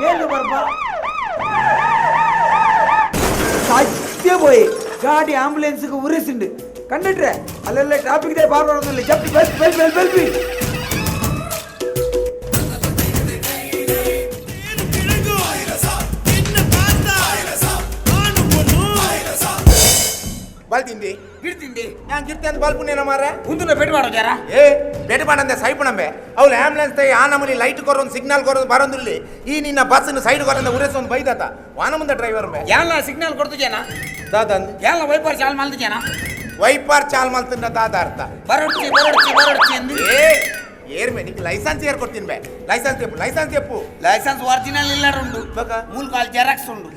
ಬೇಗ ಬರ್ಪ സത്യ പോയി ഗാഡി ആംബുലൻസ് ഉരസുണ്ട് കണ്ടിട്ടേ അല്ലല്ലേ ട്രാഫിക് പാർവറൊന്നുമില്ല ജപ്തി ബെൽബി ಬಲ್ತಿಂದಿ ಗಿಡ್ತಿಂದಿ ನಾನು ಗಿಡ್ತಿ ಅಂತ ಬಲ್ಪುನೇನ ಮಾರ ಮುಂದಿನ ಬೆಟ್ ಮಾಡೋ ಜರ ಏ ಬೆಟ್ ಮಾಡಂದೆ ಸೈಪುಣಂಬೆ ಅವ್ಳು ಆಂಬುಲೆನ್ಸ್ ತೈ ಆ ನಮೂನಿ ಲೈಟ್ ಕೊರೊಂದು ಸಿಗ್ನಲ್ ಕೊರೊಂದು ಬರೋದಿಲ್ಲಿ ಈ ನಿನ್ನ ಬಸ್ನ ಸೈಡ್ ಕೊರಂದ ಉರೇಸೊಂದು ಬೈದಾತ ವಾನ ಮುಂದೆ ಡ್ರೈವರ್ ಮೇ ಎಲ್ಲ ಸಿಗ್ನಲ್ ಕೊಡ್ತಿದ್ದೇನ ದಾದಂದು ಎಲ್ಲ ವೈಪರ್ ಚಾಲ್ ಮಾಡ್ತಿದ್ದೇನ ವೈಪಾರ್ ಚಾಲ್ ಮಲ್ತಿಂದ ದಾದ ಅರ್ಥ ಬರೋಡ್ಚಿ ಅಂದು ಏ ಏರ್ಮೆ ನಿಂಗೆ ಲೈಸೆನ್ಸ್ ಏರ್ ಕೊಡ್ತೀನಿ ಬೇ ಲೈಸೆನ್ಸ್ ತೆಪ್ಪು ಲೈಸೆನ್ಸ್ ಒರಿಜಿನಲ್ ಇಲ್ಲ ಉಂಡು ಮೂಲ ಕಾಲ್ ಜೆರಾಕ್ಸ್ ಉಂಡು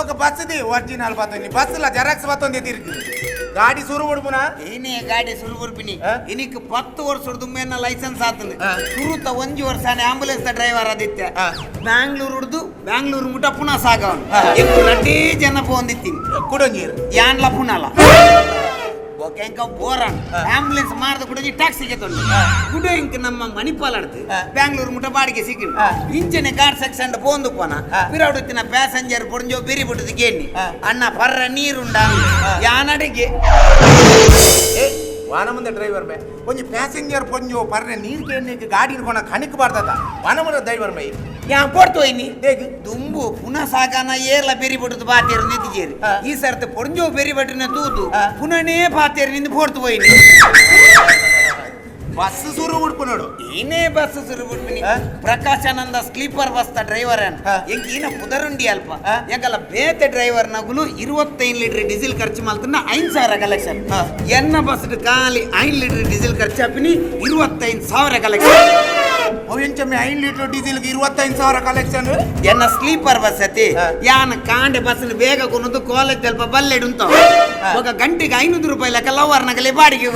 ఒక బస్సుది ఒరిజినల్ బతోంది బస్సుల జెరాక్స్ బతోంది తిరిగి ಗಾಡಿ ಸುರು ಬಿಡ್ಬುನ ಏನೇ ಗಾಡಿ ಸುರು ಬಿಡ್ಬಿನಿ ಇನಿಕ್ 10 ವರ್ಷದ ಮೇನ ಲೈಸೆನ್ಸ್ ಆತನು ಸುರುತ 1 ವರ್ಷನೇ ಆಂಬುಲೆನ್ಸ್ ಡ್ರೈವರ್ ಆದಿತ್ಯ ಬ್ಯಾಂಗ್ಳೂರು ಮುಟ ಪುನಃ ಸಾಗವನು ಎಂಕು ರಡ್ಡೇ ಜನ ಪೋಂದಿತ್ತೀನಿ ಕುಡಂಗೀರ್ ಯಾನ್ಲ ಪುನಲ ಓಕೆ ಇಂಕ ಬೋರನ್ ಆಂಬುಲೆನ್ಸ್ ಮಾರ್ದ ಕುಡಜಿ ಟ್ಯಾಕ್ಸಿಗೆ ತೊಂಡು ಕುಡ ಇಂಕ ನಮ್ಮ ಮಣಿಪಾಲಡ್ದು ಬ್ಯಾಂಗ್ಳೂರು ಮುಟ ಬಾಡಿಗೆ ಸಿಕ್ಕಿಂಡು ಇಂಚನೆ ಗಾಡ್ ಸೆಕ್ಷನ್ ಪೋಂದು ಪೋನ ಪಿರವಡುತ್ತಿನ ಪ್ಯಾಸೆಂಜರ್ ಪೊಂಜೋ ಬಿರಿ ಬಿಟ್ಟದು ಗೇಣಿ ಅಣ್ಣ ಪರ್ರ ನೀರುಂಡ ಯಾನಡೆಗೆ ವಾನ ಮುಂದೆ ಡ್ರೈವರ್ ಮೇ ಒಂಜಿ ಪ್ಯಾಸೆಂಜರ್ ಪೊಂಜೋ ಪರ್ರೆ ನೀರು ಕೇಳಿಗೆ ಗಾಡಿ ಕೊನ ಕಣಕ್ ಬಾರ್ದತ ವಾನ ಮುಂದೆ ಡ್ರೈವರ್ ಮೈ ಯಾ ಪೋಡ್ತೋಯ್ನಿ ದೇಗಿ ದುಂಬು ಪುನಃ ಸಾಗಾನ ಏರ್ಲ ಬೆರಿ ಬಿಟ್ಟದು ಬಾತೇರು ನಿಂತಿಜೇರಿ ಈ ಸರ್ತ ಪೊಂಜೋ ಬೆರಿ ಬಟ್ಟಿನ ತೂದು ಪುನಃನೇ ಬಾತೇರು ನಿಂದು ಪೋಡ್ತು ಹೋಯ್ನಿ ಬಸ್ ಸುರು ಉಡ್ಪು ನೋಡು ಏನೇ ಬಸ್ ಸುರು ಬಿಡ್ಬಿನಿ ಪ್ರಕಾಶಾನಂದ ಸ್ಲೀಪರ್ ಬಸ್ ಡ್ರೈವರ್ ಎಂಕ್ ಈನ ಪುದರುಂಡಿ ಅಲ್ಪ ಎಂಕಲ್ಲ ಬೇತೆ ಡ್ರೈವರ್ ನಗುಲು 25 ಲೀಟರ್ ಡೀಸೆಲ್ ಖರ್ಚು ಮಾಡ್ತನ್ನ 5,000 ಕಲೆಕ್ಷನ್ ಎನ್ನ ಬಸ್ ಖಾಲಿ 5 ಲೀಟರ್ ಡೀಸೆಲ್ ಖರ್ಚು ಹಾಪಿನಿ 25,000 ಕಲೆಕ್ಷನ್ ಎಂಚಮ್ಮೆ 5 ಲೀಟರ್ ಡೀಸೆಲ್ಗೆ 25,000 ಕಲೆಕ್ಷನ್ ಎನ್ನ ಸ್ಲೀಪರ್ ಬಸ್ ಅತಿ ಯಾನ ಕಾಂಡೆ ಬಸ್ ಬೇಗ ಕೊನದು ಕಾಲೇಜ್ ಅಲ್ಪ ಬಲ್ಲೆಡು ಅಂತ ఒక ಗಂಟೆಗೆ 500 ರೂಪಾಯಿ ಲೆಕ್ಕ ಲವರ್ ನಗಲೆ ಬಾಡಿಗೆ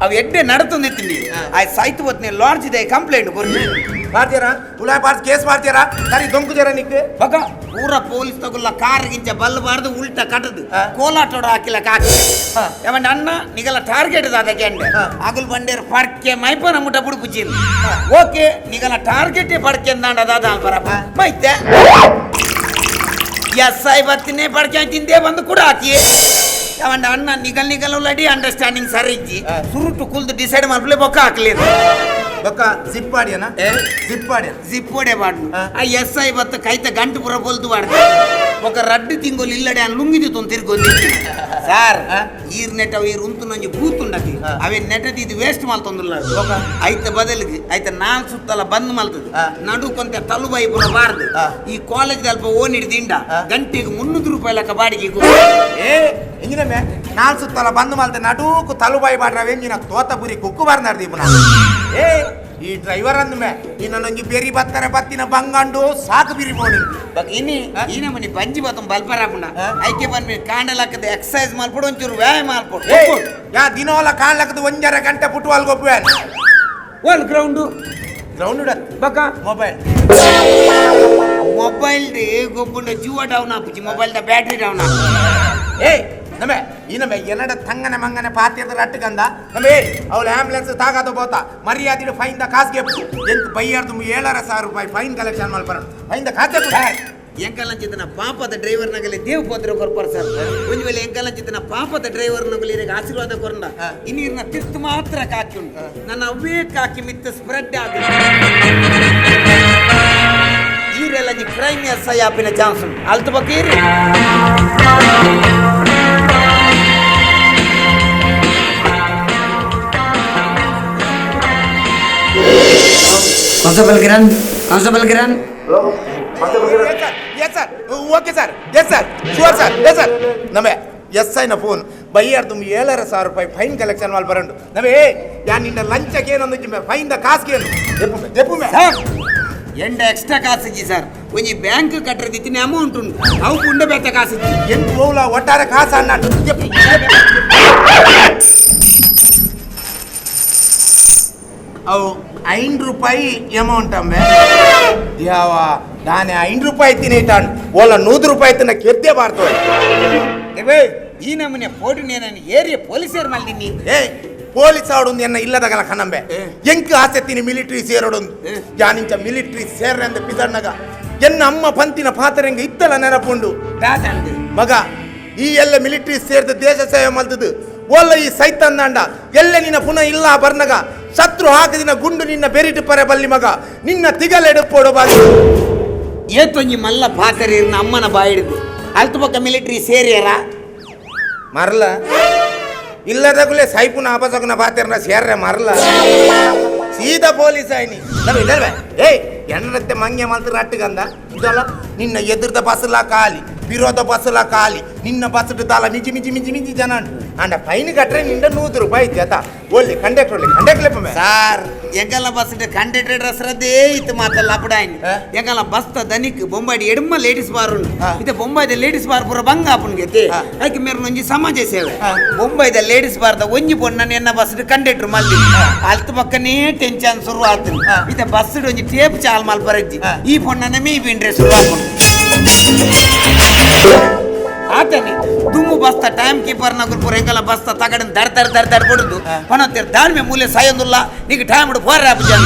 ಅವು ಎಡ್ಡೆ ನಡತೊಂದಿತ್ತೀನಿ ಆಯ್ತು ಸಾಯ್ತು ಹೊತ್ನೆ ಲಾಡ್ಜ್ ಇದೆ ಕಂಪ್ಲೇಂಟ್ ಕೊರ್ಲಿ ಮಾಡ್ತೀರಾ ಉಲಾಯ್ ಪಾರ್ಸ್ ಕೇಸ್ ಮಾಡ್ತೀರಾ ಸರಿ ದೊಂಕು ಜರ ನಿಕ್ಕೆ ಬಗ ಪೂರ ಪೊಲೀಸ್ ತಗೊಲ್ಲ ಕಾರ್ ಗಿಂಚ ಬಲ್ಲಬಾರ್ದು ಉಲ್ಟಾ ಕಟ್ಟದು ಕೋಲಾಟೋಡ ಹಾಕಿಲ್ಲ ಕಾಕಿ ಯಾವಂಡ ಅಣ್ಣ ನಿಗಲ ಟಾರ್ಗೆಟ್ ದಾದ ಕ್ಯಾಂಡೆ ಅಗುಲ್ ಬಂಡೇರ್ ಪಡ್ಕೆ ಮೈಪನ ಮುಟ್ಟ ಬುಡುಪುಚಿನ್ ಓಕೆ ನಿಗಲ ಟಾರ್ಗೆಟ್ ಪಡ್ಕೆ ಅಂದಾಂಡ ದಾದ ಬರಪ್ಪ ಮೈತೆ ಎಸ್ಐ ಬತ್ತಿನೇ ಪಡ್ಕೆ ತಿಂದೇ ಬಂದು ಕೂಡ ಹಾಕಿ ಯಾವಂಡ ಅಣ್ಣ ನಿಗಲ್ ಉಳ್ಳಡಿ ಅಂಡರ್ಸ್ಟ್ಯಾಂಡಿಂಗ್ ಸರಿ ಇಜ್ಜಿ ಸುರುಟು ಕುಲ್ದು ಡಿಸೈಡ್ ಮಾಡ್ಬಿಲೆ ಬೊಕ್ಕ ಹಾಕ್ಲಿಲ್ಲ ಬೊಕ್ಕ ಜಿಪ್ ಆಡ್ಯನ ಜಿಪ್ ಒಡೆ ಬಾಡ್ನು ಆ ಎಸ್ಐ ಬತ್ತ ಕೈತ ಗಂಟು ಪುರ ಬೊಲ್ದು ಬಾಡ್ದು ఒక రడ్డు తింగోలు ఇల్లడే అని లుంగిదితో తిరిగొంది సార్ ఈర్ నెట్ అవి ఉంతు నుంచి బూతుండకి అవి నెట్ ఇది వేస్ట్ మల్తొందుల్లాడు అయితే బదలికి అయితే 4 ಸುತ್ತಲ ಬಂದ್ ಮಲ್ತದು ನಡು ಕೊಂತ ತಲುಬೈ ಪುರ ಬಾರ್ದು ಈ ಕಾಲೇಜ್ ಅಲ್ಪ ಓನಿಡ್ ದಿಂಡ ಗಂಟೆಗೆ 300 ರೂಪಾಯಿ ಲೆಕ್ಕ ಬಾಡಿಗೆ ಏ ಎಂಜಿನ ಮೇ 4 ಸುತ್ತಲ ಬಂದ್ ಮಲ್ತ ನಡುಕು ತಲುಬೈ ಬಾಡ್ರವೆ ಎಂಜಿನ ತೋತಪುರಿ ಕುಕ್ಕು ಬಾರ್ನಾರ್ದಿ ಪುನ ಏ ಈ ಡ್ರೈವರ್ ಅಂದ್ಮೆ ಇನ್ನ ನಂಗೆ ಬೇರಿ ಬತ್ತಾರೆ ಬತ್ತಿನ ಬಂಗಂಡು ಸಾಕು ಬಿರಿ ಮೋಡಿ ಇನಿ ಈನ ಮನಿ ಬಂಜಿ ಬತ್ತಂ ಬಲ್ಪರಾಪುಂಡ ಐಕೆ ಬಂದ್ಮೆ ಕಾಂಡಲಕ್ಕದ ಎಕ್ಸರ್ಸೈಸ್ ಮಾಡ್ಬಿಡು ಒಂಚೂರು ವ್ಯಾಯಾಮ ಮಾಡ್ಬಿಡು ಯಾ ದಿನೋಲ ಕಾಣ್ಲಕ್ಕದ 1.5 ಗಂಟೆ ಫುಟ್ಬಾಲ್ ಗೊಬ್ಬೆ ಒಲ್ ಗ್ರೌಂಡ್ ಬಕ ಮೊಬೈಲ್ ದೇ ಗೊಬ್ಬುಂಡ ಜೀವ ಡೌನ್ ಆಪುಜಿ ಮೊಬೈಲ್ ದ ಬ್ಯಾಟರಿ ಡೌನ್ ಏ ನಮೆ ಇನಮೆ ಎನ್ನಡ ತಂಗನೆ ಮಂಗನೆ ಪಾತಿಯದ ರಟ್ಟಗಂದ ನಮೆ ಅವಳು ಆಂಬುಲೆನ್ಸ್ ತಾಗಾದ ಬೋತ ಮರ್ಯಾದಿಡು ಫೈನ್ ದ ಕಾಸ್ಗೆ ಎಂತ ಬೈಯಾರ್ದು 7,000 ರೂಪಾಯಿ ಫೈನ್ ಕಲೆಕ್ಷನ್ ಮಾಡ್ಬಾರ ಫೈನ್ ದ ಕಾಸೆ ಎಂಕಲಂಚಿತನ ಪಾಪದ ಡ್ರೈವರ್ ನಗಲೆ ದೇವ್ ಪತ್ರ ಕೊರ್ಪರ್ ಸರ್ ಒಂದು ವೇಳೆ ಎಂಕಲಂಚಿತನ ಪಾಪದ ಡ್ರೈವರ್ ನಗಲೆ ಆಶೀರ್ವಾದ ಕೊರಂಡ ಇನ್ನೀರ್ನ ತಿರ್ತು ಮಾತ್ರ ಕಾಕಿ ಉಂಟು ನನ್ನ ಅವೇ ಕಾಕಿ ಮಿತ್ತ ಸ್ಪ್ರೆಡ್ ಆಗಿ ಈರೆಲ್ಲ ಕ್ರೈಮ್ ಎಸ್ ಐ ಆಪಿನ ಚಾನ್ಸ್ ಉಂಟು ಅಲ್ತ ಬಕೀರಿ constable Kiran yes sir okay sir yes sir sure sir yes sir ನಮೆ ಎಸ್ ಐ ನ ಫೋನ್ ಬೈಯಾರ್ದು 7,000 ರೂಪಾಯಿ ಫೈನ್ ಕಲೆಕ್ಷನ್ ಮಾಡಿ ಬರಂಡು ನಮೇ ಯಾ ನಿನ್ನ ಲಂಚಕ್ಕೆ ಏನೊಂದು ಫೈನ್ ದ ಕಾಸ್ಗೆ ಜೆಪ್ಪು ಮೇ ಎಂಡ ಎಕ್ಸ್ಟ್ರಾ ಕಾಸಿಜ್ಜಿ ಸರ್ ಒಂಜಿ ಬ್ಯಾಂಕ್ ಕಟ್ಟರದಿತ್ತಿನ ಅಮೌಂಟ್ ಉಂಟು ಅವು ಪುಂಡ ಬೆತ್ತ ಕಾಸಿಜ್ಜಿ ಎಂಟು ಹೋಗ್ಲ ಒಟ್ಟಾರೆ ಕಾಸು ಅನ್ನ ಅವು 5 ರೂಪಾಯಿ ಅಮೌಂಟ್ ಅಮ್ಮೆ ಯಾವ ನಾನೇ 5 ರೂಪಾಯಿ ತಿನ್ನಿಟ್ಟಾನು ಓಲ 100 ರೂಪಾಯಿ ತಿನ್ನ ಕೆದ್ದೆ ಬಾರ್ತವೆ ಈ ನಮ್ಮನೆ ಫೋಟೋ ನಾನು ಏರಿಯಾ ಪೊಲೀಸರು ಮಾಡಿದ್ದೀನಿ ಏ ಪೊಲೀಸ್ ಆಡೊಂದು ಎನ್ನ ಇಲ್ಲದಗಲ ಕನಂಬೆ ಎಂಕ್ ಆಸೆತ್ತಿನಿ ಮಿಲಿಟರಿ ಸೇರೋಡೊಂದು ಜಾನಿಂಚ ಮಿಲಿಟರಿ ಸೇರ್ರೆ ಅಂತ ಪಿದರ್ನಗ ಎನ್ನ ಅಮ್ಮ ಪಂತಿನ ಪಾತ್ರೆಂಗೆ ಇತ್ತಲ ನೆನಪುಂಡು ಮಗ ಈ ಎಲ್ಲ ಮಿಲಿಟರಿ ಸೇರ್ದ ದೇಶ ಸೇವೆ ಮಲ್ತದು ಒಲ್ಲ ಈ ಸೈತಂದಾಂಡ ಎಲ್ಲ ನಿನ್ನ ಪುನಃ ಇಲ್ಲ ಬರ್ನಗ ಶತ್ರು ಹಾಕದಿನ ಗುಂಡು ನಿನ್ನ ಬೆರಿಟು ಪರೆ ಬಲ್ಲಿ ಮಗ ನಿನ್ನ ತಿಗಲೆಡುಪೋಡು ಬಾಗಿ ಏತೊಂಜಿ ಮಲ್ಲ ಪಾಕರಿ ಅಮ್ಮನ ಬಾಯಿಡಿದು ಅಲ್ತು ಪಕ್ಕ ಮಿಲಿಟರಿ ಸೇರಿಯರ ಮರಲ ಇಲ್ಲದಾಗಲೇ ಸೈಪುನ ಅಪಸಗುನ ಪಾತೆರ್ನ ಸೇರ್ರೆ ಮರಲ ಸೀದಾ ಪೊಲೀಸ್ ಆಯ್ನಿ ಏಯ್ ಎಣ್ಣತ್ತೆ ಮಂಗೆ ಮಲ್ತು ರಟ್ಟಗಂದ ಇದಲ್ಲ ನಿನ್ನ ಎದುರ್ದ ಬಸ್ಸುಲ ಖಾಲಿ ವಿರೋಧ ಬಸ್ಸುಲ ಖಾಲಿ ನಿನ್ನ ಬಸ್ ತಾಲ ಮಿಜಿ ಮಿಜಿ ಮಿಜಿ ಮಿಜಿ ಜನ ಅಂಡ ಫೈನ್ ಕಟ್ರೆ ನಿಂದ ₹100 ಜತ ಒಳ್ಳೆ ಕಂಡಕ್ಟರ್ ಸಾರ್ ಎಂಗಲ್ಲ ಬಸ್ ಕಂಡಕ್ಟರ್ ಹೆಸರದೇ ಇತ್ತು ಮಾತಲ್ಲ ಅಪ್ಪಡಾಯ್ನಿ ಎಂಗಲ್ಲ ಬಸ್ ದನಿಕ್ ಬೊಂಬಾಯಿ ಎಡಮ ಲೇಡೀಸ್ ಬಾರ್ ಇದು ಬೊಂಬಾಯ್ದ ಲೇಡೀಸ್ ಬಾರ್ ಪೂರ ಬಂಗ ಅಪ್ಪನ್ಗೆ ಅದಕ್ಕೆ ಮೇರೆ ಒಂಜಿ ಸಮಾಜ ಸೇವೆ ಬೊಂಬಾಯ್ದ ಲೇಡೀಸ್ ಬಾರ್ದ ಒಂಜಿ ಪೊಣ್ಣನ ಎನ್ನ ಬಸ್ ಕಂಡಕ್ಟರ್ ಮಲ್ದಿ ಅಲ್ತು ಪಕ್ಕನೇ ಟೆನ್ಷನ್ ಶುರು ಆತು ಇದು ಬಸ್ ಒಂಜಿ ಟೇಪ್ ಚಾಲ್ ಮಲ್ ಬರಜ್ಜಿ ಈ ಪೊಣ್ಣನ ಮೇ ಬಿಂಡ್ರೆ ಶುರು ಆಪುಂಡು ಆತನಿ ತುಮು ಬಸ್ತ ಟೈಮ್ ಕೀಪರ್ ನಗುಲ್ ಪೂರ ಎಂಗಲ ಬಸ್ತ ತಗಡನ್ ದಡ್ ಬಡುದು ಪನಂತೆರ್ ದಾಳ್ಮೆ ಮೂಲೆ ಸಾಯಂದುಲ್ಲ ನೀಗ ಟೈಮ್ ಉಡು ಫೋರ್ ಆಪ್ ಜನ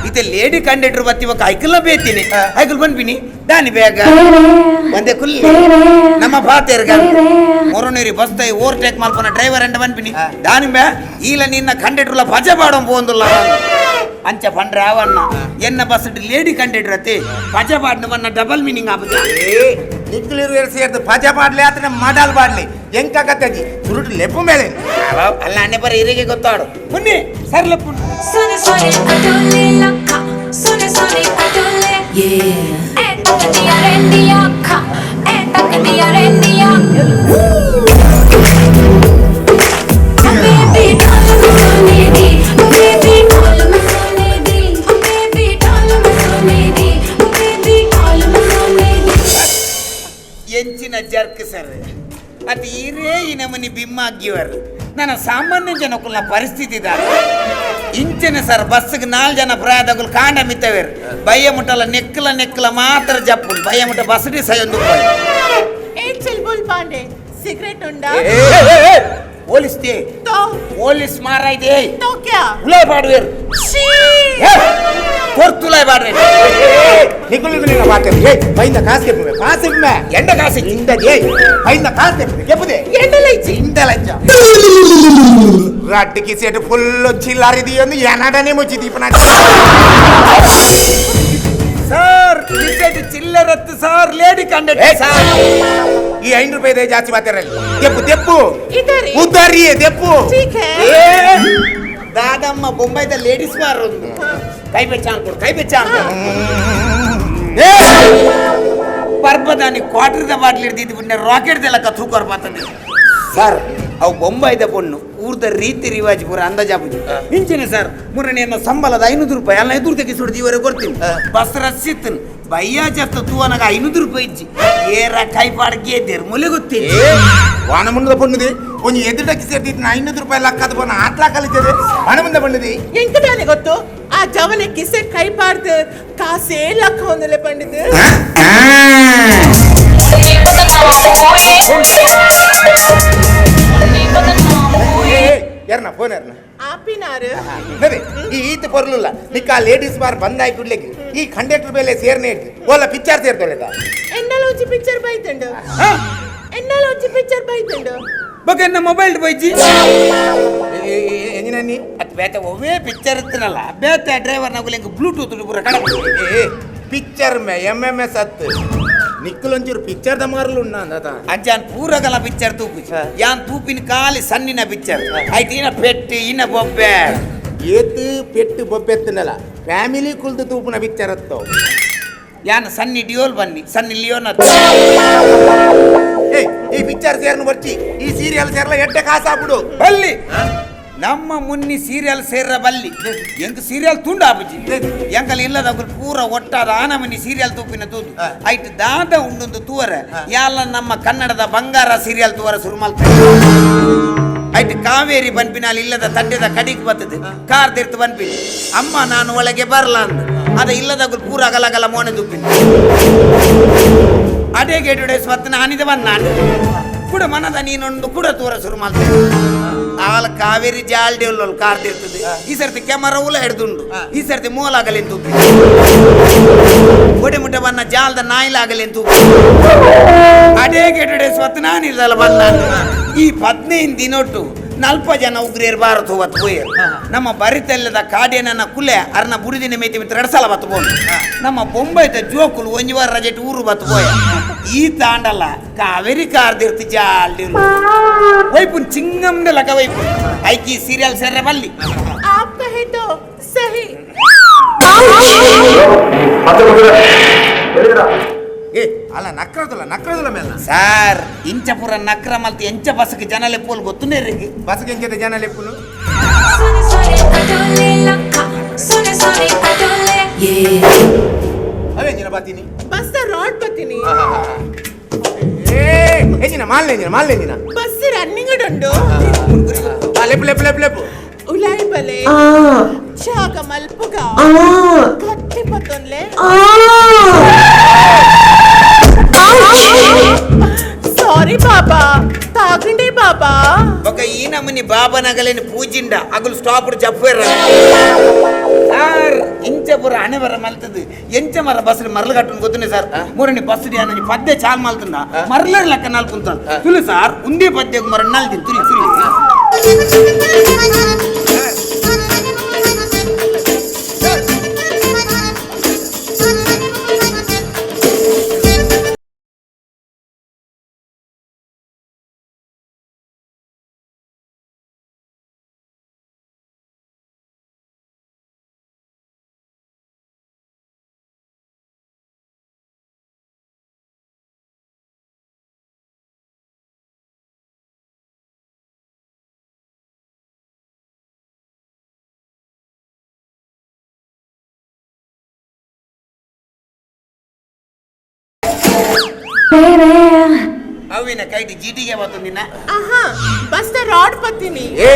ಇತ್ತೆ ಲೇಡಿ ಕಂಡಕ್ಟರ್ ಬತ್ತಿ ಒಕ್ಕ ಐಕಲ್ನ ಬೇತೀನಿ ಐಕಲ್ ಬಂದ್ಬಿನಿ ದಾನಿ ಬೇಗ ಒಂದೇ ಕುಲ್ಲಿ ನಮ್ಮ ಪಾತೆರ್ಗ ಮೊರನೇರಿ ಬಸ್ತ ಓವರ್ಟೇಕ್ ಮಲ್ಪನ ಡ್ರೈವರ್ ಎಂಡ ಬಂದ್ಬಿನಿ ದಾನಿ ಬೇ ಈಲ ನಿನ್ನ ಕಂಡಕ್ಟರ್ಲ ಪಜ ಬಾಡಂ ಪೋಂದುಲ್ಲ ಅಂಚ ಪಂಡ್ರೆ ಅವನ್ನ ಎನ್ನ ಬಸ್ ಲೇಡಿ ಕಂಡಕ್ಟರ್ ಅತ್ತೆ ಪಜ ಬಾಡ್ನ ಬನ್ನ ಡಬಲ್ ಮೀನಿಂಗ್ ಆಪದ ನಿಕ್ಲಿರು ಸೇರ್ದು ಪಜ ಬಾಡ್ಲಿ ಆತನ ಮಾಡಲ್ ಬಾಡ್ಲಿ ಎಂಕಾಗತ್ತಜಿ ಸುರುಟು ಲೆಪ್ಪು ಮೇಲೆ ಅಲ್ಲ ಅನ್ನೆ ಬರ ಇರಿಗೆ ಗೊತ್ತಾಡು ಮುನ್ನಿ ಸರ್ ಲೆಪ್ಪು Sone sone adole lakka, sone sone adole, yeah. Takadiya rendiya kha, takadiya rendiya. Baby doll masone di, baby doll masone di, baby doll masone di, baby doll masone di. ಎಂಚಿನ ಜರ್ಕ್ ಸರ್ ಅದು ಇರೇ ಈ ನಮನಿ ಬಿಮ್ಮ ಆಗಿವರು ನನ್ನ ಸಾಮಾನ್ಯ ಜನಕ್ಕುಲ್ಲ ಪರಿಸ್ಥಿತಿ ಇದ್ದಾರೆ ಇಂಚನೆ sir ಬಸ್ಸಿಗೆ 4 ಜನ ಪ್ರಾಯದಗಳು ಕಾಂಡ ಮಿತ್ತವೇರು ಬಯ್ಯ ಮುಟ್ಟಲ್ಲ ನೆಕ್ಕಲ ಮಾತ್ರ ಜಪ್ಪು ಬಯ್ಯ ಮುಟ್ಟ ಬಸ್ಡಿ ಸೈಯೊಂದು एक चलबुल पांडे सिगरेट उंडा ಪೊಲೀಸ್ ದೇ तो ಪೊಲೀಸ್ ಮಾರಾಯ್ದೆ तो क्या ಉಲಾಯ್ ಬಾಡುವೇರು शी ಕೊರ್ತುಲಾಯ್ ಬಾಡ್ರೆ ನಿಗುಲಿಗು ನಿನ್ನ ಪಾತೆರ್ ಪೈಂದ ಕಾಸು ಕೆಪ್ಪುವೆ ಪಾಸಿಮ್ಮೆ ಎಂಡ ಕಾಸಿ ಇಂದದೆ ಪೈಂದ ಕಾಸು ಕೆಪ್ಪುವೆ ಕೆಪ್ಪುದೆ ಎಂಡಲೈಚಿ ಇಂದಲಜ್ಜ ರಟ್ಟಿಗೆ ಸೆಟ್ ಫುಲ್ ಚಿಲ್ಲಾರಿದಿಯೊಂದು ಎನಡನೆ ಮುಚ್ಚಿ ದೀಪನ ಸರ್ ಟಿಕೆಟ್ ಚಿಲ್ಲರತ್ತು ಸರ್ ಲೇಡಿ ಕಂಡಕ್ಟರ್ ಸರ್ ಈ ₹5 ಜಾಸ್ತಿ ಮಾತಾಡಲ್ಲ ದೆಪ್ಪು ದೆಪ್ಪು इधर ही ಉದ್ದಾರಿಯೇ ದೆಪ್ಪು ठीक है ದಾದಮ್ಮ ಬೊಂಬೈದ ಲೇಡೀಸ್ ಬಾರ್ ಒಂದು ಕೈ ಬೆಚ್ಚ ಅನ್ಕೊಡು ಕೈ ಬೆಚ್ಚ ಪರ್ಬದಾನಿ ಕ್ವಾರ್ಟರ್ದ ಬಾಟ್ಲಿ ಹಿಡ್ದಿದ್ದು ಬಿಟ್ಟೆ ರಾಕೆಟ್ದೆಲ್ಲ ತೂಕೋರ್ ಬರ್ತದೆ ಸರ್ ಅವು ಬೊಂಬೈದ ಪೊಣ್ಣು ಊರ್ದ ರೀತಿ ರಿವಾಜ್ ಪೂರ ಅಂದಾಜಾಬುದು ಇಂಚಿನ ಸರ್ ಮುರಣಿಯನ್ನ ಸಂಬಳದ ₹500 ಅಲ್ಲ ಎದುರು ತೆಗಿ ಸುಡ್ದು ಇವರೇ ಕೊಡ್ತೀನಿ ಬಸ್ ರಸಿತ್ತನ್ ಬಯ್ಯ ಜತ್ತ ತೂವನಾಗ ₹500 ಇಜ್ಜಿ ಏರ ಕೈ ಪಾಡ್ಗೆ ಮುಲೆ ಗೊತ್ತಿಲ್ಲ ವಾನ ಮುಂದೆ ಬಂದಿದೆ ಒಂದು ಎದುಟಕ್ಕೆ ಸೇರ್ತಿತ್ತು ₹500 ಲಕ್ಕದ ಬಣ್ಣ ಆಟ್ಲಾ ಕಲಿತದೆ ವಾನ ಮುಂದೆ ಬಂದಿದೆ ಎಂಕದಾನೆ ಗೊತ್ತು ಆ ಜವನೆ ಕಿಸೆ ಕೈ ಪಾಡ್ದು ಕಾಸೇ ಲಕ್ಕ ಹೊಂದಲೆ ಪಂಡಿತ ಯಾರನ್ನ ಫೋನ್ ಯಾರನ್ನ ಆಪಿನಾರು ಅದೇ ಈ ಈತ ಪೊರ್ಲಿಲ್ಲ ನಿಕ್ಕ ಲೇಡೀಸ್ ಬಾರ್ ಬಂದಾಯ್ ಕುಡ್ಲಿಕ್ಕೆ ಈ ಕಂಡಕ್ಟರ್ ಬೇಲೆ ಸೇರ್ನೆ ಇಟ್ಟು ಓಲ ಪಿಕ್ಚರ್ ಸೇರ್ತೊಳೆದ ಎನ್ನಲೊಂಜಿ ಪಿಕ್ಚರ್ ಬೈತಂಡು ಎನ್ನಲೊಂಜಿ ಪಿಕ್ಚರ್ ಬೈತಂಡು ಬಗ್ಗೆ ನಮ್ಮ ಮೊಬೈಲ್ ಬೈಜಿ ಎಂಜಿನ ನೀ ಅದು ಬೇತ ಒವೇ ಪಿಕ್ಚರ್ ಇತ್ತನಲ್ಲ ಬೇತ ಡ್ರೈವರ್ ನಾವು ಬ್ಲೂಟೂತ್ ಪೂರ ಕಡ ಪಿಕ್ಚರ್ ಮೇ MMS ಹತ್ತು ನಿಕ್ಕಲೊಂಚೂರು ಪಿಕ್ಚರ್ ದ ಮಾರಲು ಉಣ್ಣ ಅಂದ ಅಜ್ಜಾನ್ ಪೂರಗಲ ಪಿಕ್ಚರ್ ತೂಪು ಯಾನ್ ತೂಪಿನ ಕಾಲಿ ಸಣ್ಣಿನ ಪಿಕ್ಚರ್ ಆಯ್ತು ಇನ್ನ ಪೆಟ್ಟಿ ಇನ್ನ ಬೊಬ್ಬೆ ಏತು ಪೆಟ್ಟು ಬೊಬ್ಬೆತ್ತನಲ್ಲ ಫ್ಯಾಮಿಲಿ ಕುಲ್ದು ತೂಪುನ ಪಿಕ್ಚರ್ ಹತ್ತವು ಯಾನ್ ಸನ್ನಿ ಡಿಯೋಲ್ ಬನ್ನಿ ಸನ್ನಿ ಲಿಯೋನ ಏಯ್ ಈ ಪಿಕ್ಚರ್ ಸೇರ್ನು ಬರ್ಚಿ ಈ ಸೀರಿಯಲ್ ಸೇರ್ಲ ಎಡ್ಡೆ ಕಾಸಾಗ್ಬಿಡು ಬಲ್ಲಿ ನಮ್ಮ ಮುನ್ನಿ ಸೀರಿಯಲ್ ಸೇರ ಬಲ್ಲಿ ಎಂಕ್ ಸೀರಿಯಲ್ ತುಂಡ ಆಪುಜಿ ಎಂಕಲ್ ಇಲ್ಲದ ಪೂರ ಒಟ್ಟಾದ ಆನಮನಿ ಸೀರಿಯಲ್ ತೂಪಿನ ತೂದು ಆಯ್ತು ದಾದ ಉಂಡೊಂದು ತೂವರ ಯಾಲ ನಮ್ಮ ಕನ್ನಡದ ಬಂಗಾರ ಸೀರಿಯಲ್ ತೂವರ ಸುರುಮಲ್ ಆಯ್ತು ಕಾವೇರಿ ಬನ್ಪಿನಲ್ಲಿ ಇಲ್ಲದ ತಂಡದ ಕಡಿಗೆ ಬರ್ತದೆ ಕಾರ್ ತಿರ್ತು ಬನ್ಪಿನಿ ಅಮ್ಮ ನಾನು ಒಳಗೆ ಬರಲ್ಲ ಅಂದ ಅದ ಇಲ್ಲದ ಪೂರ ಅಗಲಗಲ ಮೋನೆ ತುಪ್ಪಿನ ಅದೇ ಗೇಟುಡೆ ಸ್ವತ್ತನ ಆನಿದ ಬಂದ ನಾನು ಕೂಡ ಮನದ ನೀನೊಂದು ಕೂಡ ತೋರ ಶುರು ಮಾಡ್ತಾರೆ ಆಲ ಕಾವೇರಿ ಜಾಲ್ಡಿ ಕಾರ್ ಇರ್ತದೆ ಈ ಸರ್ತಿ ಕ್ಯಾಮರಾ ಉಲ ಹಿಡ್ದುಂಡು ಈ ಸರ್ತಿ ಮೂಲಾಗಲಿ ಅಂತ ಒಡೆ ಮುಟ್ಟ ಬನ್ನ ಜಾಲದ ನಾಯಿಲಾಗಲಿ ಅಂತ ಅಡೇ ಗೆಟಡೆ ಸ್ವತ್ ನಾನಿಲ್ಲಲ್ಲ ಬಂದ ಈ 15 ದಿನೊಟ್ಟು 40 ಜನ ಉಗ್ರಿಯರ್ ಭಾರತ ಹೊತ್ತು ಹೋಯರು ನಮ್ಮ ಬರಿತಲ್ಲದ ಕಾಡಿಯನ್ನ ಕುಲೆ ಅರ್ನ ಬುಡಿದಿನ ಮೇತಿ ಮಿತ್ರ 2 ಸಲ ಬತ್ತು ಬೋದು ನಮ್ಮ ಬೊಂಬೈತ ಜೋಕುಲು ಒಂಜಿ ವಾರ ರಜೆಟ್ ಊರು ಬತ್ತು ಹೋಯ ಈ ತಾಂಡಲ್ಲ ಕಾವೇರಿ ಕಾರ್ದಿರ್ತಿ ಜಾಲ್ಡಿ ವೈಪುನ್ ಚಿಂಗಮ್ನ ಲಗ ವೈಪು ಐಕಿ ಸೀರಿಯಲ್ ಸರ್ರೆ ಬಲ್ಲಿ आप कहे तो सही ಏ ಅಲ್ಲ ನಕ್ರದಲ್ಲ ಮೇಲೆ ಸಾರ್ ಇಂಚ ಪುರ ನಕ್ರ ಮಲ್ತಿ ಎಂಚ ಬಸ್ಗೆ ಜನ ಲೆಪ್ಪೋಲ್ ಗೊತ್ತುನೇ ರಿಗೆ ಬಸ್ಗೆ ಎಂಚದ ಜನ ಲೆಪ್ಪುನು Sone sone adole lakka, sone sone adole. Yeah. ಅವೇ ನಿನ ಬಾತೀನಿ बस रॉड पत्नी ಏ ಎಂಜಿನ ಮಾಲ್ಲೆ बस रनिंग डंडो ಲೆಪ್ಪು उलाई बले चाग मल्पुगा गट्टी पतोन्ले సారీ బాబా తాగండి బాబా ఒక ఈ నమ్మని బాబా నగలేని పూజిండ అగులు స్టాపుడు చెప్పారు సార్ ఇంచ పుర అణెవర మల్తది ఎంచ మర బస్సులు మరలు కట్టుకుని పోతున్నాయి సార్ మూరని బస్సు ధ్యానం పద్దే చాలు మల్తుందా మరలేరు లెక్క నలుపుతాను తులి సార్ ఉండే పద్దే మర నల్ది తులి ಅವಿನ ಕೈಟಿ ಜೀಟಿಗೆ ಬರ್ತಂದಿನ ಆಹಾ ಬಸ್ ರಾಡ್ ಪತ್ತಿನಿ ಏ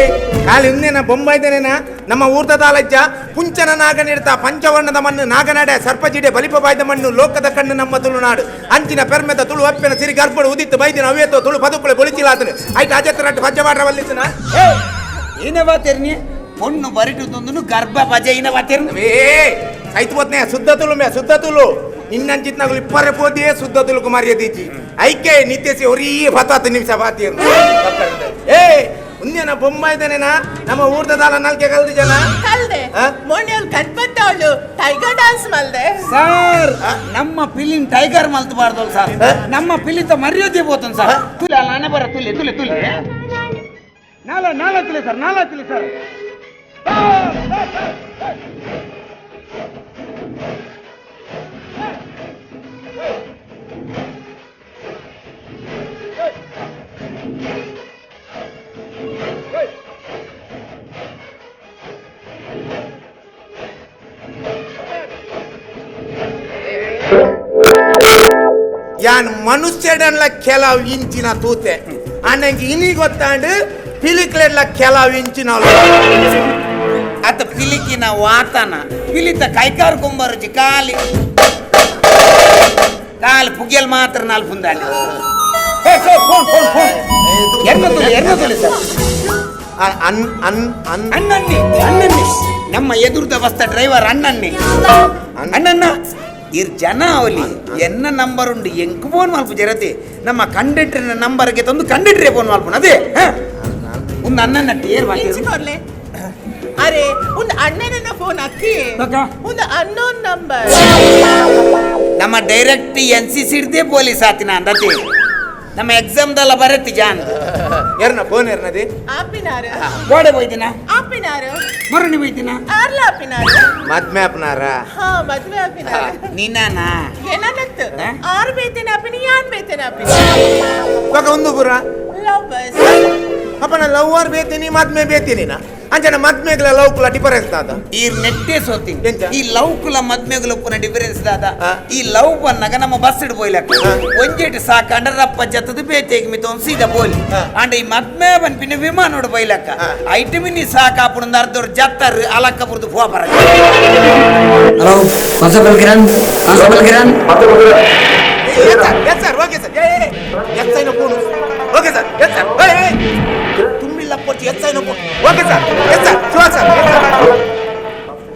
ಕಾಲಿ ಇಂದೇನ ಬೊಂಬೈದೇನೇನ ನಮ್ಮ ಊರ್ದ ತಾಲಜ್ಜ ಪುಂಚನ ನಾಗನಿಡ್ತ ಪಂಚವರ್ಣದ ಮಣ್ಣು ನಾಗನಡೆ ಸರ್ಪಜಿಡೆ ಬಲಿಪ ಬಾಯ್ದ ಮಣ್ಣು ಲೋಕದ ಕಣ್ಣು ನಮ್ಮ ತುಳುನಾಡು ಅಂಚಿನ ಪೆರ್ಮೆದ ತುಳು ಅಪ್ಪೆನ ಸಿರಿ ಗರ್ಭಡು ಉದಿತ್ತು ಬೈದಿನ ಅವೇತೋ ತುಳು ಬದುಕುಳೆ ಬೊಳಿಚಿಲಾತನು ಐಟ್ ಅಜತ್ರಟ್ಟು ಪಂಚವಾಡ್ರ ವಲ್ಲಿತನ ಏನೇ ಬಾತೇರ್ನಿ பொண்ணு ಬರಿಟು ತಂದುನು ಗರ್ಭ ಬಜ ಏನೇ ಬಾತೇರ್ನಿ ಏ ಸೈತ್ ಬೋತ್ನೆ ಶುದ್ಧ ತುಳು ಇನ್ನಂಚಿತ್ನಾಗಲು ಇಪ್ಪರೆ ಪೋದಿಯೇ ಶುದ್ಧ ತುಳುಕು ಮರ್ಯಾದಿಚ್ಚಿ ಐಕೆ ನಿತ್ಯಸಿ ಹೊರೀ 10 ನಿಮಿಷ ಬಾತಿ ಏ ಉನ್ಯನ ಬೊಂಬೈದೇನೇನ ನಮ್ಮ ಊರ್ದ ದಾಲ ನಲ್ಕೆ ಕಲ್ದು ಜನ ಕಲ್ದೆ ಮೊನ್ನೆ ಗಣಪತಿ ಅವಳು ಟೈಗರ್ ಡ್ಯಾನ್ಸ್ ಮಲ್ದೆ ಸರ್ ನಮ್ಮ ಪಿಲಿನ್ ಟೈಗರ್ ಮಲ್ತಬಾರ್ದು ಸರ್ ನಮ್ಮ ಪಿಲಿತ ಮರ್ಯಾದೆ ಹೋತನ್ ಸರ್ ತುಲಿ ಅಲ್ಲ ನಾನೇ ಬರ ತುಲಿ ನಾಲ ತುಲಿ ಸರ್ ಯಾನ್ ಮನುಷ್ಯಡನ್ಲ ಕೆಲವು ಇಂಚಿನ ತೂತೆ ಅನ್ನಂಗೆ ಇನಿ ಗೊತ್ತಾಂಡು ಪಿಲಿಕ್ಲೆಡ್ಲ ಕೆಲವು ಇಂಚಿನ ಅತ್ತ ಪಿಲಿಕಿನ ವಾತನ ಪಿಲಿತ ಕೈಕಾರ್ ಕೊಂಬರುಜಿ ಕಾಲಿ ಪುಗಿಯಲ್ ಮಾತ್ರ ನಾಲ್ ಪುಂದಾಳಿ ಎನ್ನ ತುಲಿ ಸರ್ ಅಣ್ಣನ್ನಿ ನಮ್ಮ ಎದುರ್ದ ಬಸ್ತ ಡ್ರೈವರ್ ಅಣ್ಣನ್ನ ಇರ್ ಜನ ಅವಲಿ ಎನ್ನ ನಂಬರ್ ಉಂಡು ಎಂಕ್ ಫೋನ್ ಮಲ್ಪು ಜರತೆ ನಮ್ಮ ಕಂಡಕ್ಟರ್ನ ನಂಬರ್ಗೆ ತಂದು ಕಂಡಕ್ಟರೇ ಫೋನ್ ಮಲ್ಪುನ ಅದೇ ಒಂದು ಅಣ್ಣನ ಟೇರ್ ಕೊಡ್ಲೆ ಅರೆ ಒಂದು ಅಣ್ಣನ ಫೋನ್ ಹಾಕಿ ಒಂದು ಅನ್ನೋನ್ ನಂಬರ್ ನಮ್ಮ ಡೈರೆಕ್ಟ್ NCC ಹಿಡ್ದೆ ಪೊಲೀಸ್ ಆತಿನ ಅಂದತಿ ನಮ್ಮ ಎಕ್ಸಾಮ್ ದಲ್ಲ ಬರತ್ತಿ ಜಾನ್ ಯಾರನ್ನ ಫೋನ್ ಯಾರನದಿ ಆಪಿನಾರು ಗೋಡೆ ಹೋಯ್ತಿನ ಆಪಿನಾರು ಮರಣಿ ಹೋಯ್ತಿನ ಆರ್ಲ ಆಪಿನಾರು ಮದ್ಮೆ ಅಪ್ನಾರ ಹಾ ಮದ್ವೆ ಆಪಿನಾರು ನೀನಾನಾ ಏನನ್ನತ್ತು ಆರು ಬೇತೇನೆ ಆಪಿನಿ ಯಾನ್ ಬೇತೇನೆ ಆಪಿನಿ ಇವಾಗ ಒಂದು ಪುರ ಲವ್ ಬಸ್ ಅಪ್ಪನ ಲವ್ವರ್ ಬೇತೀನಿ ಮದ್ಮೆ ಬೇತೀನಿನ ಅಂಚನ ಮದ್ಮೆಗಳ ಲವ್ ಕುಲ ಡಿಫರೆನ್ಸ್ ದಾದ ಈ ನೆಟ್ಟೆ ಸೋತಿಂಗ್ ಎಂತ? ಈ ಲವ್ ಕುಲ ಮದ್ಮೆಗಳ ಪುನ ಡಿಫರೆನ್ಸ್ ದಾದ ಹಾ. ಈ ಲವ್ ಬನ್ನಾಗ ನಮ್ಮ ಬಸ್ ಇಡ್ ಬೋಯ್ಲಕ್ಕ ಒಂಜೇಟ್ ಸಾಕಂಡ್ರಪ್ಪ ಜತದ ಬೇತೆಗೆ ಮಿತ ಒಂದು ಸೀದಾ ಬೋಲಿ ಹಾ. ಅಂಡ್ ಈ ಮದ್ಮೆ ಬನ್ಪಿನ ವಿಮಾನ ನೋಡು ಬೈಲಕ್ಕ ಹಾ. ಐಟಮಿನಿ ಸಾಕಾಪುಣ ಅರ್ಧವ್ರು ಜತ್ತರ್ ಅಲಕ್ಕ ಬುರ್ದು ಫೋ ಬರ hello constable Kiran yes sir okay sir S ಐನ phone okay sir sir yes sir ತುಂಬಿಲ್ಲ ಪೊಚ್ಚಿ ಎಸ್ಐನ okay sir yes sir sure sir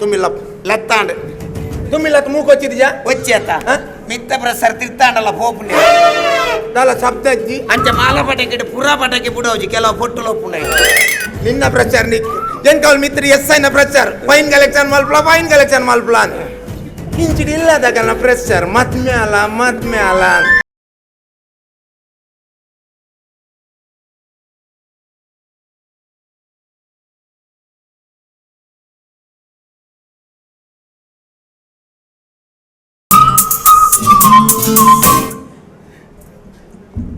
ತುಂಬಿಲ್ಲ లెత్తాండు ತುಂಬಿಲ್ಲ ಮೂಕು వచ్చిదిజా వచ్చేత మిత్త ప్రసర్ తిర్తాండల పోపుండే దాల సబ్దజ్జి అంచ మాల పటకి పురా పటకి పుడవుజి కెలవ పొట్టులో పుండై నిన్న ప్రచార్ నీకు జనకల్ మిత్ర ఎస్ఐన ప్రచార్ ఫైన్ కలెక్షన్ మల్పులా ఇంచిడి ಇಲ್ಲ ದಗನ ಪ್ರಚಾರ್ ಮತ್ಮ್ಯಾಲ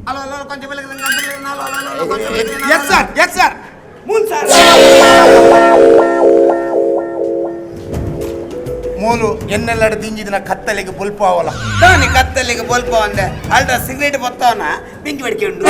హలో హలో కొంచెం ఎస్ సార్ మూన్ సార్ ಮೂಲು ಎನ್ನೆಲ್ಲಡ ದಿಂಜಿದಿನ ಕತ್ತಲೆಗೆ ಬುಲ್ಪಾವಲ್ಲ దాని కత్తెలికి బొల్పో అందే అల్ట్రా సిగరెట్ పొత్తావనా పింకి పెడికిండు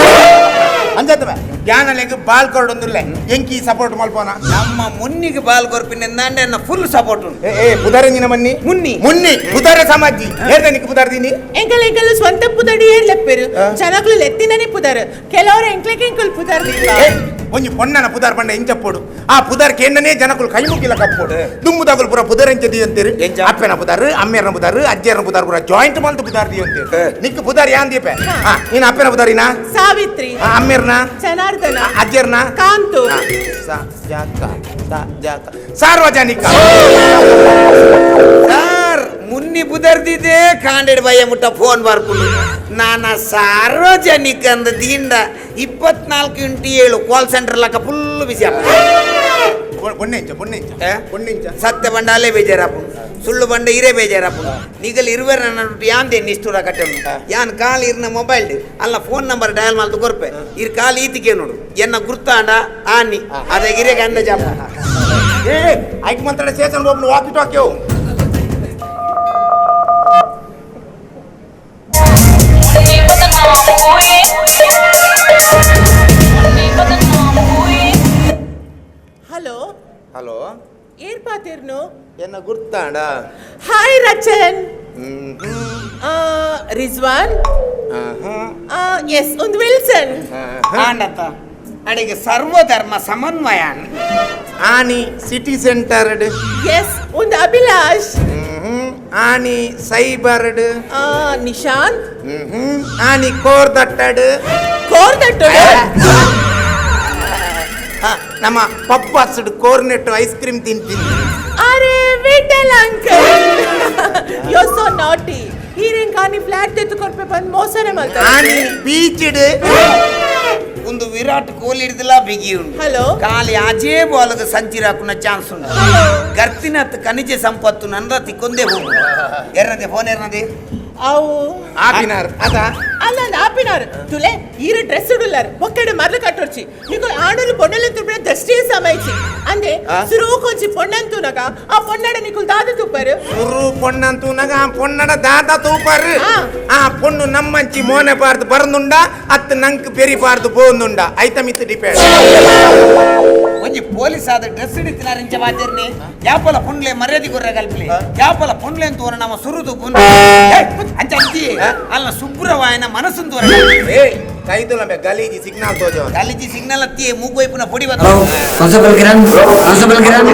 ಅಂಜತ್ತವೆ ಜ್ಞಾನಲೆಗೆ ಬಾಲ್ ಕೊರಡೊಂದಿಲ್ಲ ಎಂಕಿ ಸಪೋರ್ಟ್ ಮಲ್ಪೋನ ನಮ್ಮ ಮುನ್ನಿಗೆ ಬಾಲ್ ಕೊರ್ಪಿನಿಂದಾಂಡೆ ನನ್ನ ಫುಲ್ ಸಪೋರ್ಟ್ ಉಂಟು ಪುದಾರಂಜಿನ ಮುನ್ನಿ ಪುದಾರ ಸಮಾಜಿ ಹೇಳ್ದೆ ನಿಕ್ಕೆ ಪುದಾರ್ದೀನಿ ಎಂಕಲು ಸ್ವಂತ ಪುದಡಿ ಲೆಪ್ಪೆರು ಜನಗಳು ಎತ್ತಿನನೇ ಪುದರ್ ಕೆಲವರು ಎಂಕ್ಲೆಂಕುಲ್ ಪುದರ್ದಿಲ್ಲ ಒಂಜಿ ಪೊಣ್ಣನ ಪುದಾರ್ ಪಂಡ ಎಂಚಪ್ಪೋಡು ಆ ಪುದಾರ್ ಕೇಂಡನೇ ಜನಕುಲು ಕೈ ಮುಕ್ಕಿಲ ಕಪ್ಪೋಡು ದುಮ್ಮುದಾಗುಲು ಪುರ ಪುದಾರ್ ಎಂಚದಿ ಅಂತೀರಿ ಅಪ್ಪನ ಪುದಾರ್ ಅಮ್ಮೇರನ ಪುದಾರ್ ಅಜ್ಜೇರನ ಪುದಾರ್ ಪುರ ಜಾಯಿಂಟ್ ಮಲ್ತು ಪುದಾರ್ ದಿ ಅಂತೀರಿ ನಿಕ್ಕು ಪುದಾರ್ ಯಾನ್ ದೀಪೆ ನೀನು ಅಪ್ಪನ ಪುದಾರಿನ ಸಾವಿತ್ರಿ ಅಮ್ಮೇರನ ಜನಾರ್ದನ ಅಜ್ಜೇರನ ಕಾಂತು ಸಾರ್ವಜನಿಕ సార్ మున్ని బుదర్దిదే కాండెడ్ భయ ముట్ట ఫోన్ ಬರ್ಕೊಂಡು ನಾನ ಸಾರ್ವಜನಿಕ ಅಂದ ದಿಂಡ 24x7 ಕಾಲ್ ಸೆಂಟರ್ ಲಕ ಫುಲ್ ಬಿಸಿ பொன்னிஞ்ச ಸತ್ಯ ಬಂಡಾಲೆ ಬೇಜಾರಪ್ಪು ಸುಳ್ಳು ಬಂಡ ಇರೇ ಬೇಜಾರಪ್ಪು ನಿಗಲ್ ಇರುವೆ ನನ್ನಟ್ಟು ಯಾಂದೆ ನಿಷ್ಠುರ ಕಟ್ಟನು ಯಾನ್ ಕಾಲ್ ಇರ್ನ ಮೊಬೈಲ್ ಅಲ್ಲ ಫೋನ್ ನಂಬರ್ ಡಯಲ್ ಮಾಲ್ತು ಕೊರ್ಪೆ ಇರ್ ಕಾಲ್ ಈತಿಗೆ ನೋಡು ಎನ್ನ ಗುರ್ತಾಂಡ ಆನಿ ಅದ ಗಿರೆಗೆ ಅಂದ ಜಾಪ ಐಕ್ ಮಾತಾಡ ಸೇತನ್ ಒಬ್ನು ವಾಕಿ ಟಾಕ್ಯೋ ಹಲೋ ಹಲೋ ಏನ್ ಪಾತಿರ್ನು ಎನ್ನ ಗುರ್ತಾಂಡ ಹಾಯ್ ರಚನ್ ರಿಜ್ವಾನ್ ಎಸ್ ಒಂದು ವಿಲ್ಸನ್ ಆಂಡತ್ತ ಅಡಿಗೆ ಸರ್ವಧರ್ಮ ಸಮನ್ವಯ ಆನಿ ಸಿಟಿ ಸೆಂಟರ್ಡ್ ಎಸ್ ಒಂದು ಅಭಿಲಾಷ್ ಆನಿ ಸೈಬರ್ಡ್ ನಿಶಾಂತ್ ಆನಿ ಕೋರ್ದಟ್ಟಡ್ ಕೋರ್ದಟ್ಟು ನಮ್ಮ ಪಪ್ಪಾಸಡ್ ಕೋರ್ನೆಟ್ ಐಸ್ ಕ್ರೀಮ್ ತಿಂತೀನಿ ಅರೆ Vittal uncle you are so naughty ಹೀರೆನ್ ಕಾನಿ ಫ್ಲಾಟ್ ತೆತ್ತು ಕೊರ್ಪೆ ಬಂದು ಮೋಸನೆ ಮಾಡ್ತಾರೆ ಆನಿ ಬೀಚ್ಡ್ ಒಂದು ವಿರಾಟ್ ಕೊಹ್ಲಿ ಹಿಡಿದಿಲ್ಲ ಬಿಗಿ ಉಂಟು ಹಲೋ ಕಾಲಿ ಆಜೇ ಬಾಲ್ಗೆ ಸಂಚಿ ಹಾಕುನ ಚಾನ್ಸ್ ಉಂಟು ಗರ್ತಿನತ್ ಖನಿಜ ಸಂಪತ್ತು ನನ್ನ ತಿಕ್ಕೊಂದೇ ಹೋಗು ಎರ್ನದೆ ಫೋನ್ ಎರ್ನದೆ ಅವು ಆಪಿನಾರ್ ಅದ ಅಲ್ಲ ಆಪಿನಾರ್ ತುಲೆ ಈರ ಡ್ರೆಸ್ ಉಡುಲಾರ್ ಒಕ್ಕಡೆ ಮರ್ಲು ಕಟ್ಟೋರ್ಚಿ ನೀವು ಆಡಲು ಪೊಣ್ಣಲು ತುಪ್ಪೆ ದಷ್ಟೇ ಸಮಯಿಸಿ ಅಂದೆ ಸುರು ಕೊಂಚಿ ಪೊಣ್ಣಂತೂನಗ ಆ ಪೊಣ್ಣಡ ನಿಕುಲ್ ದಾದ ತುಪ್ಪರು ಸುರು ಪೊಣ್ಣಂತೂನಗ ಆ ಪೊಣ್ಣಡ ದಾದ ತೂಪರ್ ಆ ಪೊಣ್ಣು ನಮ್ಮಂಚಿ ಮೋನೆ ಪಾರ್ದು ಬರಂದುಂಡ ಅತ್ ನಂಕ್ ಪೆರಿ ಪಾರ್ದು ಬೋಂದುಂಡ ಐತ ಮಿತ್ ಡಿಪೆಂಡ್ ಒಂಜಿ ಪೊಲೀಸ್ ಆದ ಡ್ರೆಸ್ ಹಿಡಿತಿನಾರಿಂಚ ಬಾತಿರ್ನಿ ಯಾಪಲ ಪುಂಡ್ಲೆ ಮರ್ಯಾದೆ ಕೊರ್ರೆ ಕಲ್ಪಲಿ ಯಾಪಲ ಪುಂಡ್ಲೆ ಅಂತೂರ ನಮ್ಮ ಸುರುದು ಅಂಚ ಅಂತಿ ಅಲ್ಲ ಸುಬ್ರವಾಯನ ಮನಸ್ಸು ತೋರ ಕೈದು ನಮಗೆ ಗಲೀಜಿ ಸಿಗ್ನಲ್ ತೋಜೋ ಗಲೀಜಿ ಸಿಗ್ನಲ್ ಅತ್ತಿ ಮೂಗು ವೈಪುನ ಪೊಡಿ ಹಲೋ ಕಾನ್ಸ್ಟೇಬಲ್ ಕಿರಣ್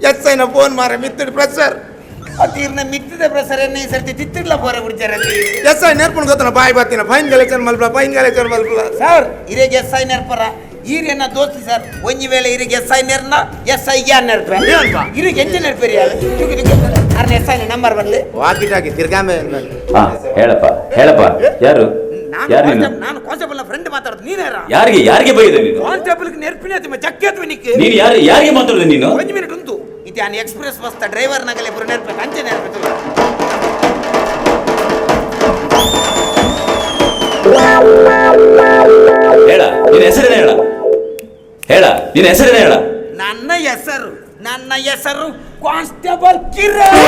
ಎಸ್ಐನ ಫೋನ್ ಮಾರ ಮಿತ್ತಡ್ ಪ್ರೆಸರ್ ಅತೀರ್ನ ಮಿತ್ತಿದ ಪ್ರಸರ ಈ ಸರ್ತಿ ತಿತ್ತಿಡ್ಲ ಪೋರೆ ಬಿಡ್ತಾರೆ ಎಸ್ಐ ನೆರ್ಪುಣ್ ಗೊತ್ತನ ಬಾಯ್ ಬರ್ತೀನ ಫೈನ್ ಕಲೆಕ್ಷನ್ ಮಲ್ಪಲ ಸರ್ ಇರೇಗೆ ಎಸ್ ಐ ನೆರ್ಪರ ಈರೇನ ದೋಸ್ತಿ ಸರ್ ಒಂಜಿ ವೇಳೆ ಇರಿಗೆ ಎಸ್ ಐ ನೆರ್ನ ಎಸ್ ಐ ಗ್ಯಾನ್ ನೆರ್ಪೆ ಇರಿಗೆ ಎಂಜ ನೆರ್ಪೇರಿ ಅರ್ನ ಎಸ್ ಐ ನಂಬರ್ ಬರ್ಲಿ ವಾಕಿಟಾಕಿ ತಿರ್ಗಾಮೆ ಹೇಳಪ್ಪ ಯಾರು ನಾನು ಕಾನ್ಸ್ಟೇಬಲ್ ಫ್ರೆಂಡ್ ಮಾತಾಡೋದು ನೀನೇರ ಯಾರಿಗೆ ಬೈದೆ ನೀನು ಕಾನ್ಸ್ಟೇಬಲ್ ನೆರ್ಪಿನ ಜಕ್ಕೇತ್ವ ನಿಕ್ಕೆ ನೀನು ಯಾರಿಗೆ ಮಾತಾಡಿದೆ ನೀನು ಒಂದು ಮಿನಿಟ್ ಉಂಟು ಇದು ಆನ್ ಎಕ್ಸ್ಪ್ರೆಸ್ ಬಸ್ ಡ್ರೈವರ್ ನಗಲೆ ಪುರ ನೆರ್ಬೇಕು ಅಂಚೆ ನೆರ್ಬೇಕು ಹೇಳ ನಿನ್ನ ಹೆಸರೇನು ಹೇಳ ನಿನ್ನ ಹೆಸರೇನು ಹೇಳ ನನ್ನ ಹೆಸರು ಕಾನ್ಸ್ಟೇಬಲ್ ಕಿರಣ್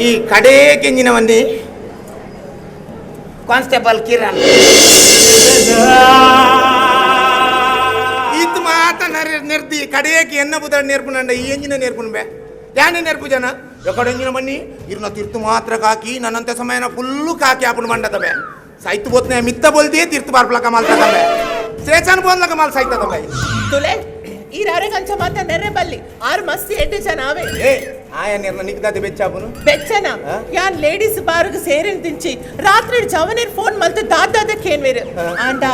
ಈ ಕಡೇ ಕೆಂಜಿನವನ್ನಿ ಕಾನ್ಸ್ಟೇಬಲ್ ಕಿರಣ್ ಇದು ಮಾತನಾಡಿ ಅಂಗರ್ತಿ ಕಡೆಯಕ್ಕೆ ಎನ್ನ ಬುದ ನೇರ್ಪುನಂಡ ಈ ಎಂಜಿನ ನೇರ್ಪುನ್ ಬೇ ಯಾನೇ ನೇರ್ಪು ಜನ ಎಕಡೆ ಎಂಜಿನ ಬನ್ನಿ ಇರ್ನ ತಿರ್ತು ಮಾತ್ರ ಕಾಕಿ ನನ್ನಂತ ಸಮಯನ ಫುಲ್ಲು ಕಾಕಿ ಹಾಕೊಂಡು ಬಂಡದ ಬೇ ಸಾಯ್ತು ಬೋತ್ನೆ ಮಿತ್ತ ಬೋಲ್ದಿ ತಿರ್ತು ಬಾರ್ಪಲಕ ಮಾಲ್ತದ ಬೇ ಸ್ಟೇಷನ್ ಬೋನ್ಲಕ ಮಾಲ್ ಸಾಯ್ತದ ಬೇ ತುಲೆ ಈ ರಾರೆ ಕಂಚ ಮಾತ ನೆರೆ ಬಲ್ಲಿ ಆರ್ ಮಸ್ತಿ ಎಡ್ಡೆ ಜನ ಅವೇ ಏ ಆಯ ನಿರ್ನ ನಿಕ್ದಾದೆ ಬೆಚ್ಚಾಪುನು ಬೆಚ್ಚನ ಯಾನ್ ಲೇಡೀಸ್ ಬಾರ್ಗ್ ಸೇರಿನ ತಿಂಚಿ ರಾತ್ರಿ ಜವನೇರ್ ಫೋನ್ ಮಲ್ತು ದಾದಾದಕ್ಕೇನ್ ಬೇರೆ ಆಂಡ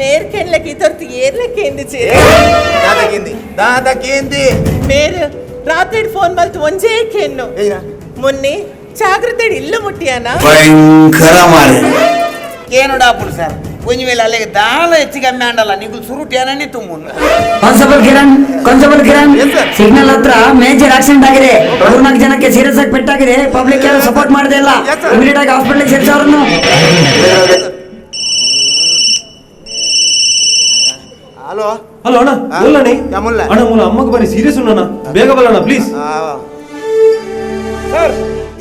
ಮೇರ್ ಕೆನ್ಲಕ್ಕೆ ಇತರ್ತು ಏರ್ಲಕ್ಕೆ ಎಂದಿಚೆ ದಾದಕೇಂದಿ ಮೇರ್ ರಾತ್ರಿ ಫೋನ್ ಮಲ್ತು ಒಂಜೇ ಕೆನ್ನು ಏನ ಮೊನ್ನೆ ಜಾಗ್ರತೆ ಇಲ್ಲ ಮುಟ್ಟಿಯಾನ ಭಯಂಕರ ಮಾರೆ ಕೇನುಡಾಪುಡು ಸರ್ ಒಂಜಿ ವೇಳೆ ಅಲ್ಲಿಗೆ ದಾಳ ಹೆಚ್ಚಿಗೆ ಅಮ್ಮೆ ಅಂಡಲ್ಲ ನೀವು ಸುರುಟೇನೇ ತುಂಬುನು constable Kiran Yes, sir. Signal ಹತ್ರ ಮೇಜರ್ ಆಕ್ಸಿಡೆಂಟ್ ಆಗಿದೆ 4 ಜನಕ್ಕೆ ಸೀರಿಯಸ್ ಆಗಿ ಪೆಟ್ಟಾಗಿದೆ ಪಬ್ಲಿಕ್ ಯಾರು ಸಪೋರ್ಟ್ ಮಾಡದೇ ಇಲ್ಲ Yes, sir. ಇಮಿಡಿಯೇಟ್ ಆಗಿ ಹಾಸ್ಪಿಟಲ್ ಸೇರಿಸಿ ಅವರನ್ನು ಹಲೋ ಹಲೋ ಅಣ್ಣ ಹಾ? ಮುಲ್ಲಣಿ ಯಮುಲ್ಲ. ಅಣ್ಣ ಮುಲ್ಲ ಅಮ್ಮಗೆ ಬರೀ ಸೀರಿಯಸ್ ಉಣ್ಣಣ್ಣ ಬೇಗ ಬರೋಣ ಪ್ಲೀಸ್ ಸರ್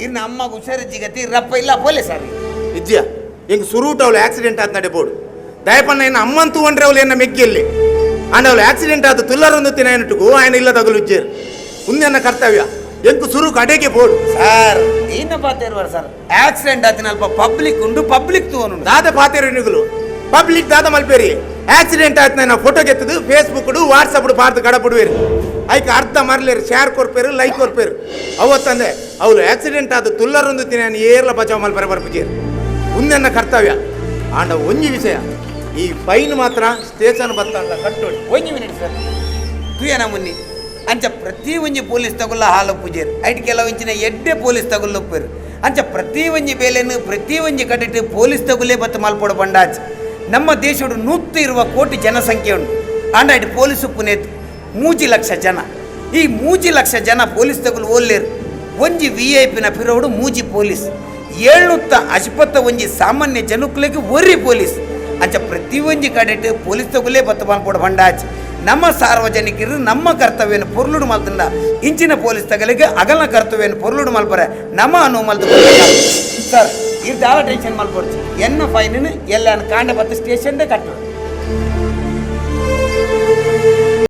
ಇನ್ನು ಅಮ್ಮಗ ಹುಷಾರಿಜ್ಜಿಗತಿ ರಪ್ಪ ಇಲ್ಲ ಪೋಲೆ ಸರ್ ಇಜ್ಜಿಯ ಹಿಂಗೆ ಸುರೂಟ್ ಅವಳು ಆಕ್ಸಿಡೆಂಟ್ ಆದ ನಡೆಬೋದು ದಯಪಣ್ಣ ಏನು ಅಮ್ಮನ್ ತಗೊಂಡ್ರೆ ಅವಳು ಎನ್ನ ಮೆಗ್ಗಿಯಲ್ಲಿ ಆನೆ ಅವಳು ಆಕ್ಸಿಡೆಂಟ್ ಆದ ತುಲ್ಲರೊಂದು ತಿನ ಏನಿಟ್ಟುಕು ఆయన ಇಲ್ಲ ತಗಲು ಇಜ್ಜೇರು ಮುಂದೆನ್ನ ಕರ್ತವ್ಯ ಎಂಕು ಸುರು ಕಡೆಗೆ ಬೋಡು ಸರ್ ಏನು ಪಾತಿರುವಾರ ಸರ್ ಆಕ್ಸಿಡೆಂಟ್ ಆತಿನ ಅಲ್ಪ ಪಬ್ಲಿಕ್ ಉಂಡು ಪಬ್ಲಿಕ್ ತೋನು ದಾದ ಪಾತೇರು ನಿಗುಲು ಪಬ್ಲಿಕ್ ದಾದ ಮಲ್ಪೇರಿ ಆಕ್ಸಿಡೆಂಟ್ ಆಯ್ತು ನಾನು ಫೋಟೋ ಗೆತ್ತದು ಫೇಸ್ಬುಕ್ ವಾಟ್ಸಪ್ ಪಾರ್ದು ಕಡಪಡುವೇರು ಐಕ ಅರ್ಧ ಮರ್ಲೇರು ಶೇರ್ ಕೊರ್ಪೇರು ಲೈಕ್ ಕೊರ್ಪೇರು ಅವತ್ತಂದೆ ಅವಳು ಆಕ್ಸಿಡೆಂಟ್ ಆದ ತುಲ್ಲರೊಂದು ತಿನ ಏರ್ಲ ಬಚಾವ್ ಮಲ್ಪರೆ ಬರ್ಬಿಜೇರು ಮುಂದೆನ್ನ ಕರ್ತವ್ಯ ಆಂಡ ಒಂಜಿ ವಿಷಯ ಈ ಫೈನ್ ಮಾತ್ರ ಸ್ಟೇಷನ್ ಬತ್ತಂತ ಕಟ್ಟೋಡಿ ಒಂಜಿ ಮಿನಿಟ್ ಸರ್ ತುಯನ ಮುನ್ನಿ ಅಂಚ ಪ್ರತಿ ಒಂಜಿ ಪೊಲೀಸ್ ತಗೊಲ್ಲ ಹಾಲು ಪೂಜೇರು ಐಟ್ ಕೆಲವು ಇಂಚಿನ ಎಡ್ಡೆ ಪೊಲೀಸ್ ತಗೊಲ್ಲೊಪ್ಪೇರು ಅಂಚ ಪ್ರತಿ ಒಂಜಿ ಬೇಲೆನು ಪ್ರತಿ ಒಂಜಿ ಕಟ್ಟಿಟ್ಟು ಪೊಲೀಸ್ ತಗೊಲ್ಲೇ ಬತ್ತು ಮಲ್ಪೋಡ ಬಂಡಾಚ್ ನಮ್ಮ ದೇಶಡು 120 ಕೋಟಿ ಜನಸಂಖ್ಯೆ ಉಂಟು ಅಂಡ ಇಟ್ಟು ಪೊಲೀಸು ಪುನೇತ್ 3 ಲಕ್ಷ ಜನ ಈ 3 ಲಕ್ಷ ಜನ ಪೊಲೀಸ್ ತಗೊಲು ಓಲ್ಲೇರು ಒಂಜಿ VIP ಪಿರೋಡು 3 ಪೊಲೀಸ್ 700 ಅಶ್ಪತ್ತ ಒಂಜಿ ಸಾಮಾನ್ಯ ಜನಕ್ಕಳಿಗೆ ಒರ್ರಿ ಪೊಲೀಸ್ ಅಂಚ ಪ್ರತಿ ಒಂಜಿ ಕಡೆಟ್ ಪೊಲೀಸ್ ತಗೊಲ್ಲೇ ಬತ್ತು ಮಲ್ಪೋಡ ಬಂಡಾಚ್ ನಮ್ಮ ಸಾರ್ವಜನಿಕರು ನಮ್ಮ ಕರ್ತವ್ಯನ ಪೊರ್ಲುಡು ಮಲ್ತಂಡ ಇಂಚಿನ ಪೊಲೀಸ್ ತಗಲಿಗೆ ಅಗಲ ಕರ್ತವ್ಯನ ಪೊರ್ಲುಡು ಮಲ್ಪರೆ ನಮ್ಮ ಅನು ಮಲ್ತು ಸರ್ ಇದು ದಾವ ಟೆನ್ಷನ್ ಮಲ್ಪೊಡ್ಚಿ ಎನ್ನ ಫೈನ್ ಎಲ್ಲ ಕಾಂಡೆ ಬತ್ತು ಸ್ಟೇಷನ್ದೇ ಕಟ್ಟೋದು